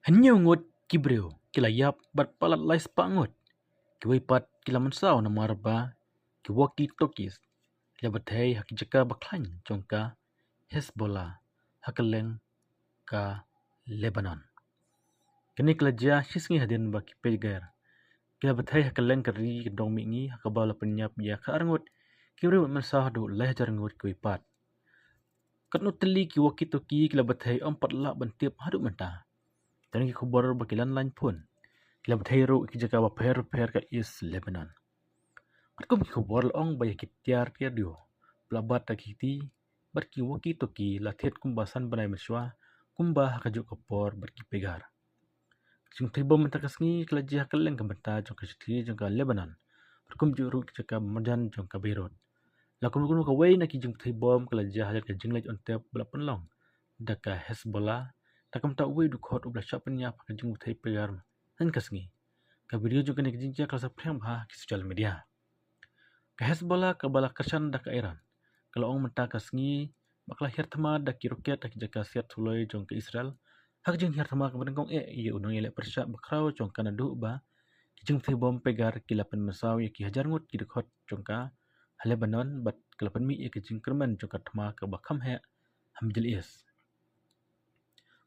Hanya ngot kibreu kilayap bat palat lais pangot kiwaipat kilamansau na marba kiwaki tokis kilabathai hakijaka baklan jongka Hezbollah hakaleng ka Lebanon. Kini kelaja shisngi hadin ba kipegar kilabathai hakaleng kari dong mingi hakabala penyap ya ka arngot kibreu mansah do lahjar ngot kiwaipat. Katno teli kiwaki toki kilabathai empat la bantip haduk mentah. Dan ki khubar bakilan lain pun. Kilabathai ro kijaka ba per ka East Lebanon. Katkum ki khubar laong ba yakitiar dio. Pelabat ta kiti bat ki waki toki lathet kumbasan banai meswa kumba hakajuk kapor bat ki pegar. Jung tiba mentakasngi kelajah kaleng ka benta jong ka siti jong ka Lebanon. Katkum juru kijaka marjan jong ka Beirut. Lakum kunu ka wei na ki jung tibom kelajah hajar ka jinglaj ontep belapan long. Daka Hezbollah takam tak wei dukhot ubla syapnya pakai jung thai pegar han kasngi ka video juga ni jinja klasa prem ha ki social media ka Hezbollah ka bala kersan dak Iran kalau ong menta kasngi bakla her thama dak ki roket dak jaka siat thuloi jong ka Israel hak jing her thama ka bengkong ye unong ele persya bakrau jong kana du ba ki jung thai bom pegar ki lapan masaw ye ki hajar ngut ki dukhot jong ka Lebanon bat kelapan mi ye ki jing kerman jong ka thama ka bakham he hamjil is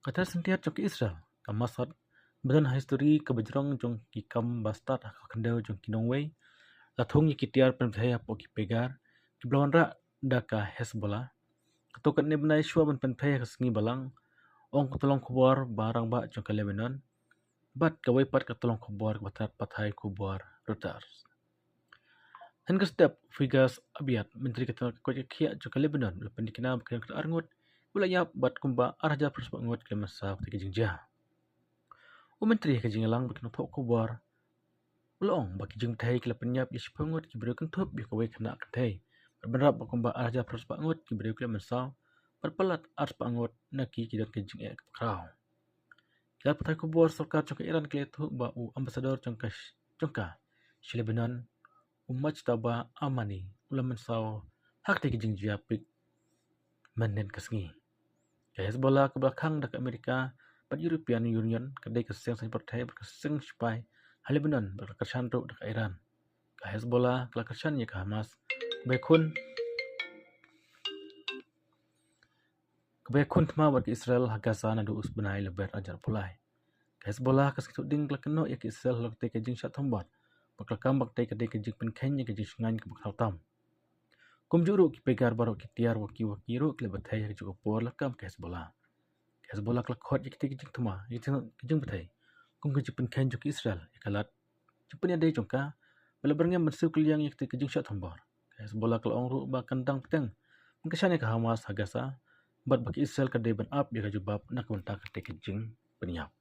kata sentiat jong Israel ka Masad badan history ka bajrong jong ki kam bastat ka kendau jong ki nongwei la thong ki tiar pen thaya po ki pegar ki blawan ra da ka Hezbollah katokat ne benai shwa ban pen thaya ka sngi balang ong ko tolong khobor barang ba jong ka Lebanon bat ka wai pat ka tolong khobor batat pathai khobor Reuters han ka step figas abiat menteri ka ko khia jong ka Lebanon la pen dikina ka arngot Ula yap bat kumba arja perspa ngot ke masa ketika jingja. Menteri ke jingalang bikin thok kubar. Ula ong baki jing thai ke penyap ye sipangot ki beriu kentup bi kawai kena kentai. Berbenrap kumba arja perspa ngot ki beriu ke masa perpalat arspa ngot naki ki dan ke jing ek krau. Kila patai kubar sarkar jong Iran ke tu ba u ambasador jongka Lebanon umat taba amani ula mensau hak te ki jing jiapik menen kasngi. Hezbollah ke belakang dak Amerika pat European Union kedai keseng sang partai berkeseng supaya Lebanon berkesan ro dak Iran. Ka Hezbollah kelakasan ya ka Hamas. Kebekun tma bagi Israel Gaza na du usbenai leber ajar pulai. Ka Hezbollah kas kitu ding kelakano ya ka Israel lok te kajing syat thombat. Baklakam bak te kedai kajing penken ya kajing sungan ke bakal tam. Kum juru ki pegar baru ki tiar waki ro ki lebatai ya juga por lakam ka Hezbollah. Hezbollah kelak khot ya kita kijing tuma ya kijing batai kum kijing penken jok Israel ya kalat jepun ya dai jongka bala berngam mensu keliang ya kita kijing syat thombar Hezbollah kelak ong ru ba kandang peteng mengkesan ya ka Hamas Gaza bat baki Israel kadai ban up ya ka jubab nak mentak te kijing penyap